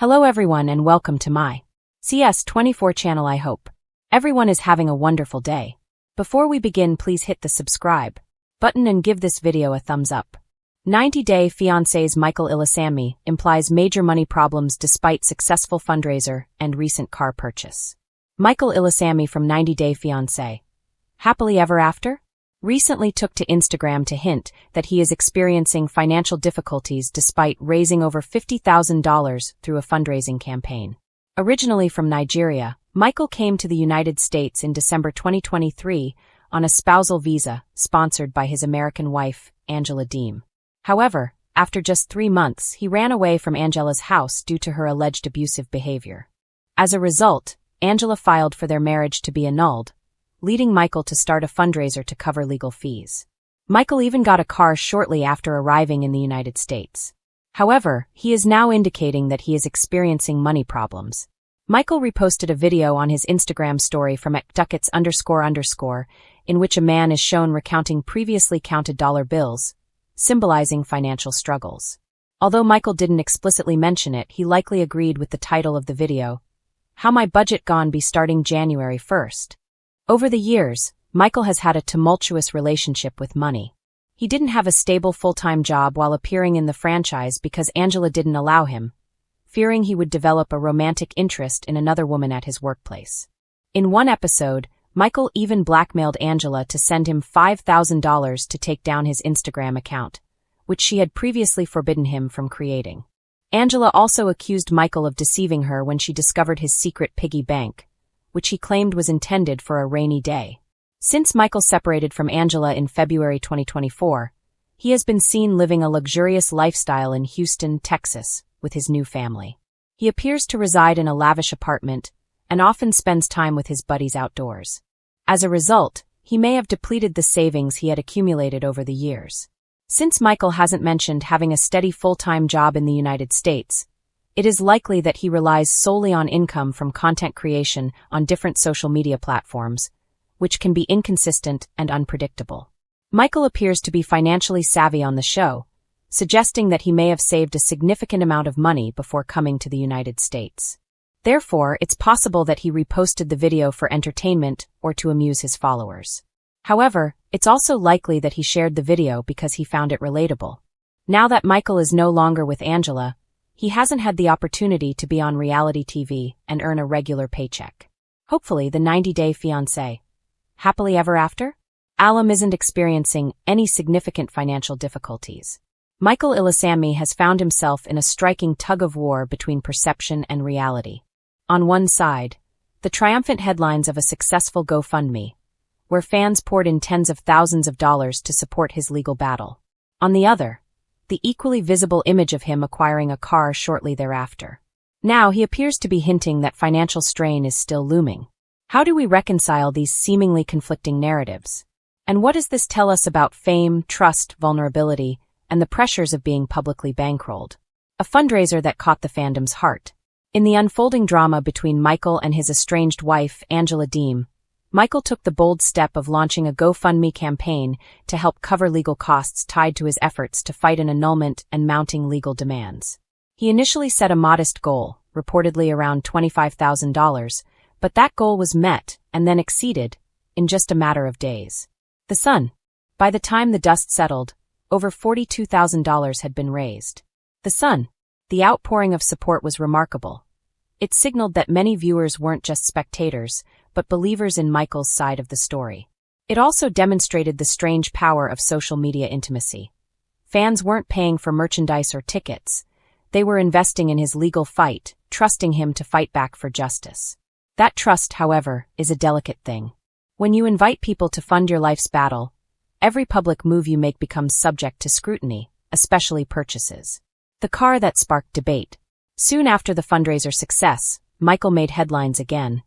Hello everyone and welcome to my CS24 channel. I hope everyone is having a wonderful day. Before we begin, please hit the subscribe button and give this video a thumbs up. 90-Day Fiancé's Michael Ilesanmi implies major money problems despite successful fundraiser and recent car purchase. Michael Ilesanmi from 90-Day Fiancé, happily ever after, recently took to Instagram to hint that he is experiencing financial difficulties despite raising over $50,000 through a fundraising campaign. Originally from Nigeria, Michael came to the United States in December 2023 on a spousal visa sponsored by his American wife, Angela Deem. However, after just 3 months, he ran away from Angela's house due to her alleged abusive behavior. As a result, Angela filed for their marriage to be annulled, leading Michael to start a fundraiser to cover legal fees. Michael even got a car shortly after arriving in the United States. However, he is now indicating that he is experiencing money problems. Michael reposted a video on his Instagram story from @ducats__, in which a man is shown recounting previously counted dollar bills, symbolizing financial struggles. Although Michael didn't explicitly mention it, he likely agreed with the title of the video, "How My Budget Gone Be Starting January 1st. Over the years, Michael has had a tumultuous relationship with money. He didn't have a stable full-time job while appearing in the franchise because Angela didn't allow him, fearing he would develop a romantic interest in another woman at his workplace. In one episode, Michael even blackmailed Angela to send him $5,000 to take down his Instagram account, which she had previously forbidden him from creating. Angela also accused Michael of deceiving her when she discovered his secret piggy bank, which he claimed was intended for a rainy day. Since Michael separated from Angela in February 2024, he has been seen living a luxurious lifestyle in Houston, Texas, with his new family. He appears to reside in a lavish apartment and often spends time with his buddies outdoors. As a result, he may have depleted the savings he had accumulated over the years. Since Michael hasn't mentioned having a steady full-time job in the United States, it is likely that he relies solely on income from content creation on different social media platforms, which can be inconsistent and unpredictable. Michael appears to be financially savvy on the show, suggesting that he may have saved a significant amount of money before coming to the United States. Therefore, it's possible that he reposted the video for entertainment or to amuse his followers. However, it's also likely that he shared the video because he found it relatable. Now that Michael is no longer with Angela, he hasn't had the opportunity to be on reality TV and earn a regular paycheck. Hopefully, the 90-Day Fiancé, happily ever after, alum isn't experiencing any significant financial difficulties. Michael Ilesanmi has found himself in a striking tug-of-war between perception and reality. On one side, the triumphant headlines of a successful GoFundMe, where fans poured in tens of thousands of dollars to support his legal battle. On the other, the equally visible image of him acquiring a car shortly thereafter. Now he appears to be hinting that financial strain is still looming. How do we reconcile these seemingly conflicting narratives? And what does this tell us about fame, trust, vulnerability, and the pressures of being publicly bankrolled? A fundraiser that caught the fandom's heart. In the unfolding drama between Michael and his estranged wife, Angela Deem, Michael took the bold step of launching a GoFundMe campaign to help cover legal costs tied to his efforts to fight an annulment and mounting legal demands. He initially set a modest goal, reportedly around $25,000, but that goal was met and then exceeded in just a matter of days. The Sun. By the time the dust settled, over $42,000 had been raised. The Sun. The outpouring of support was remarkable. It signaled that many viewers weren't just spectators, but believers in Michael's side of the story. It also demonstrated the strange power of social media intimacy. Fans weren't paying for merchandise or tickets. They were investing in his legal fight, trusting him to fight back for justice. That trust, however, is a delicate thing. When you invite people to fund your life's battle, every public move you make becomes subject to scrutiny, especially purchases. The car that sparked debate. Soon after the fundraiser success, Michael made headlines again,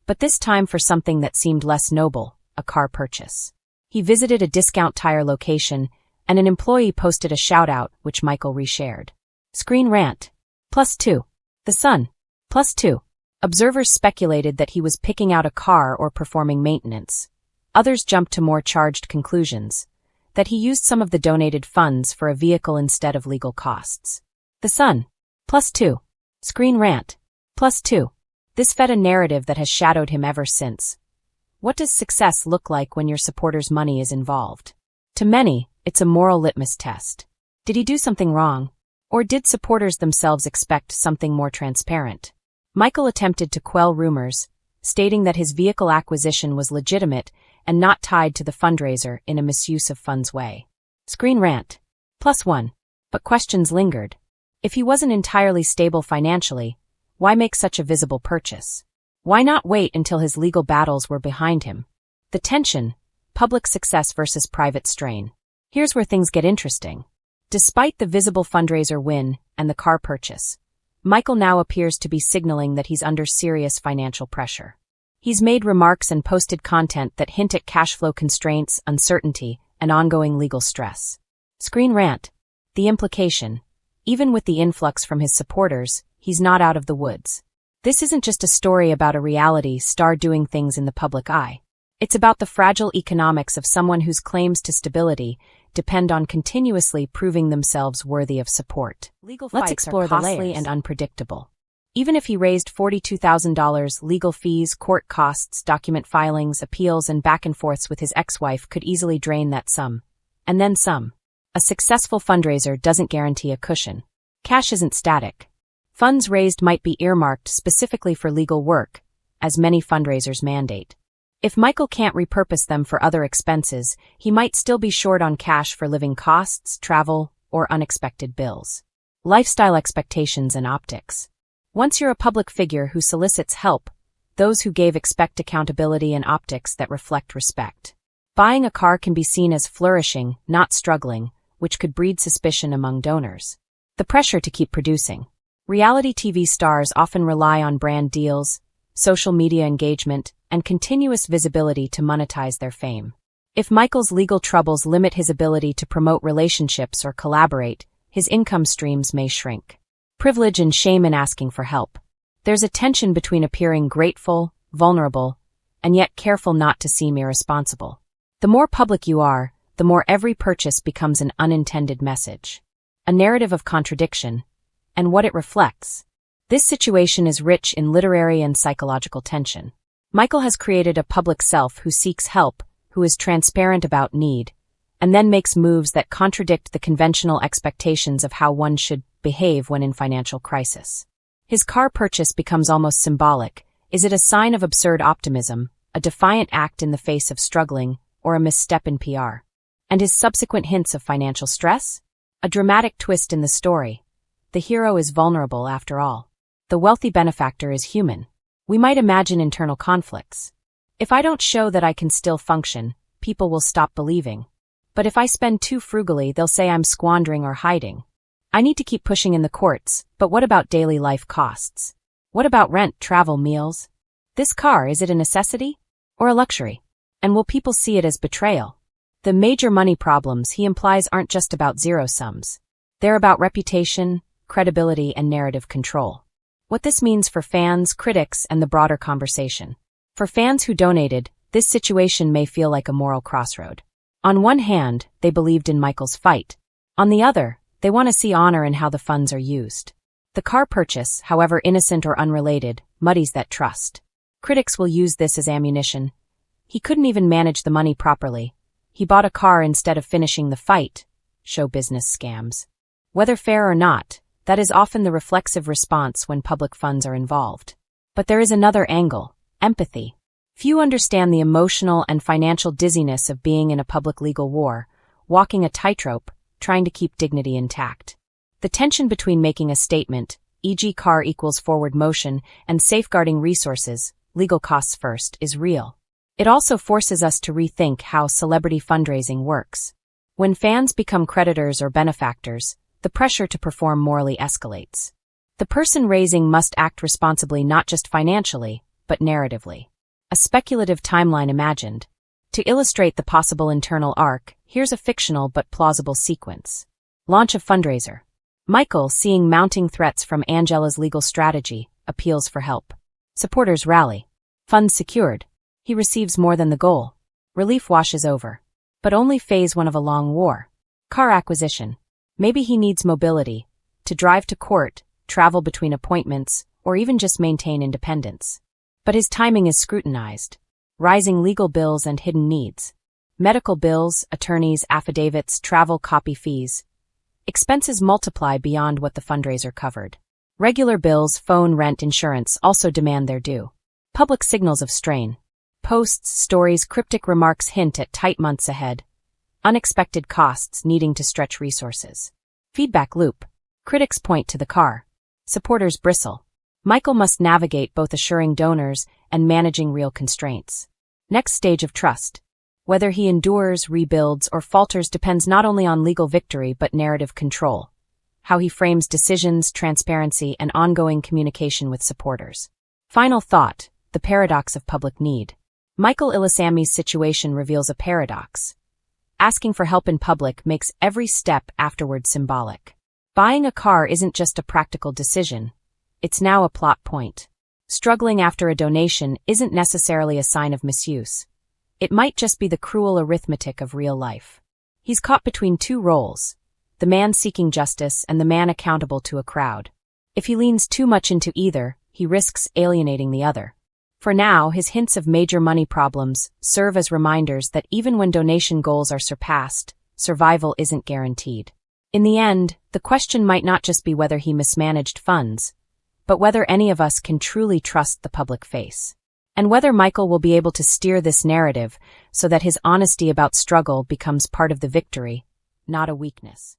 but this time for something that seemed less noble, a car purchase. He visited a discount tire location, and an employee posted a shout-out, which Michael reshared. Screen Rant. +2. The Sun. +2. Observers speculated that he was picking out a car or performing maintenance. Others jumped to more charged conclusions, that he used some of the donated funds for a vehicle instead of legal costs. The Sun. +2. Screen rant. +2. This fed a narrative that has shadowed him ever since. What does success look like when your supporters' money is involved? To many, it's a moral litmus test. Did he do something wrong? Or did supporters themselves expect something more transparent? Michael attempted to quell rumors, stating that his vehicle acquisition was legitimate and not tied to the fundraiser in a misuse of funds way. Screen rant. +1. But questions lingered. If he wasn't entirely stable financially, why make such a visible purchase? Why not wait until his legal battles were behind him? The tension, public success versus private strain. Here's where things get interesting. Despite the visible fundraiser win and the car purchase, Michael now appears to be signaling that he's under serious financial pressure. He's made remarks and posted content that hint at cash flow constraints, uncertainty, and ongoing legal stress. Screen rant. The implication. Even with the influx from his supporters, he's not out of the woods. This isn't just a story about a reality star doing things in the public eye. It's about the fragile economics of someone whose claims to stability depend on continuously proving themselves worthy of support. Let's explore the costly and unpredictable. Even if he raised $42,000, legal fees, court costs, document filings, appeals, and back and forths with his ex-wife could easily drain that sum. And then some. A successful fundraiser doesn't guarantee a cushion. Cash isn't static. Funds raised might be earmarked specifically for legal work, as many fundraisers mandate. If Michael can't repurpose them for other expenses, he might still be short on cash for living costs, travel, or unexpected bills. Lifestyle expectations and optics. Once you're a public figure who solicits help, those who gave expect accountability and optics that reflect respect. Buying a car can be seen as flourishing, not struggling, which could breed suspicion among donors. The pressure to keep producing. Reality TV stars often rely on brand deals, social media engagement, and continuous visibility to monetize their fame. If Michael's legal troubles limit his ability to promote relationships or collaborate, his income streams may shrink. Privilege and shame in asking for help. There's a tension between appearing grateful, vulnerable, and yet careful not to seem irresponsible. The more public you are, the more every purchase becomes an unintended message. A narrative of contradiction, and what it reflects. This situation is rich in literary and psychological tension. Michael has created a public self who seeks help, who is transparent about need, and then makes moves that contradict the conventional expectations of how one should behave when in financial crisis. His car purchase becomes almost symbolic. Is it a sign of absurd optimism, a defiant act in the face of struggling, or a misstep in PR? And his subsequent hints of financial stress? A dramatic twist in the story. The hero is vulnerable after all. The wealthy benefactor is human. We might imagine internal conflicts. If I don't show that I can still function, people will stop believing. But if I spend too frugally, they'll say I'm squandering or hiding. I need to keep pushing in the courts, but what about daily life costs? What about rent, travel, meals? This car, is it a necessity? Or a luxury? And will people see it as betrayal? The major money problems he implies aren't just about zero sums. They're about reputation, credibility, and narrative control. What this means for fans, critics, and the broader conversation. For fans who donated, this situation may feel like a moral crossroad. On one hand, they believed in Michael's fight. On the other, they want to see honor in how the funds are used. The car purchase, however innocent or unrelated, muddies that trust. Critics will use this as ammunition. He couldn't even manage the money properly. He bought a car instead of finishing the fight. Show business scams. Whether fair or not, that is often the reflexive response when public funds are involved. But there is another angle, empathy. Few understand the emotional and financial dizziness of being in a public legal war, walking a tightrope, trying to keep dignity intact. The tension between making a statement, e.g. car equals forward motion, and safeguarding resources, legal costs first, is real. It also forces us to rethink how celebrity fundraising works. When fans become creditors or benefactors, the pressure to perform morally escalates. The person raising must act responsibly not just financially, but narratively. A speculative timeline imagined. To illustrate the possible internal arc, here's a fictional but plausible sequence. Launch of fundraiser. Michael, seeing mounting threats from Angela's legal strategy, appeals for help. Supporters rally. Funds secured. He receives more than the goal. Relief washes over. But only phase one of a long war. Car acquisition. Maybe he needs mobility, to drive to court, travel between appointments, or even just maintain independence. But his timing is scrutinized. Rising legal bills and hidden needs. Medical bills, attorneys, affidavits, travel copy fees. Expenses multiply beyond what the fundraiser covered. Regular bills, phone, rent, insurance also demand their due. Public signals of strain. Posts, stories, cryptic remarks hint at tight months ahead. Unexpected costs needing to stretch resources. Feedback loop. Critics point to the car. Supporters bristle. Michael must navigate both assuring donors and managing real constraints. Next stage of trust. Whether he endures, rebuilds, or falters depends not only on legal victory but narrative control. How he frames decisions, transparency, and ongoing communication with supporters. Final thought, the paradox of public need. Michael Ilesanmi's situation reveals a paradox. Asking for help in public makes every step afterward symbolic. Buying a car isn't just a practical decision. It's now a plot point. Struggling after a donation isn't necessarily a sign of misuse. It might just be the cruel arithmetic of real life. He's caught between two roles, the man seeking justice and the man accountable to a crowd. If he leans too much into either, he risks alienating the other. For now, his hints of major money problems serve as reminders that even when donation goals are surpassed, survival isn't guaranteed. In the end, the question might not just be whether he mismanaged funds, but whether any of us can truly trust the public face. And whether Michael will be able to steer this narrative so that his honesty about struggle becomes part of the victory, not a weakness.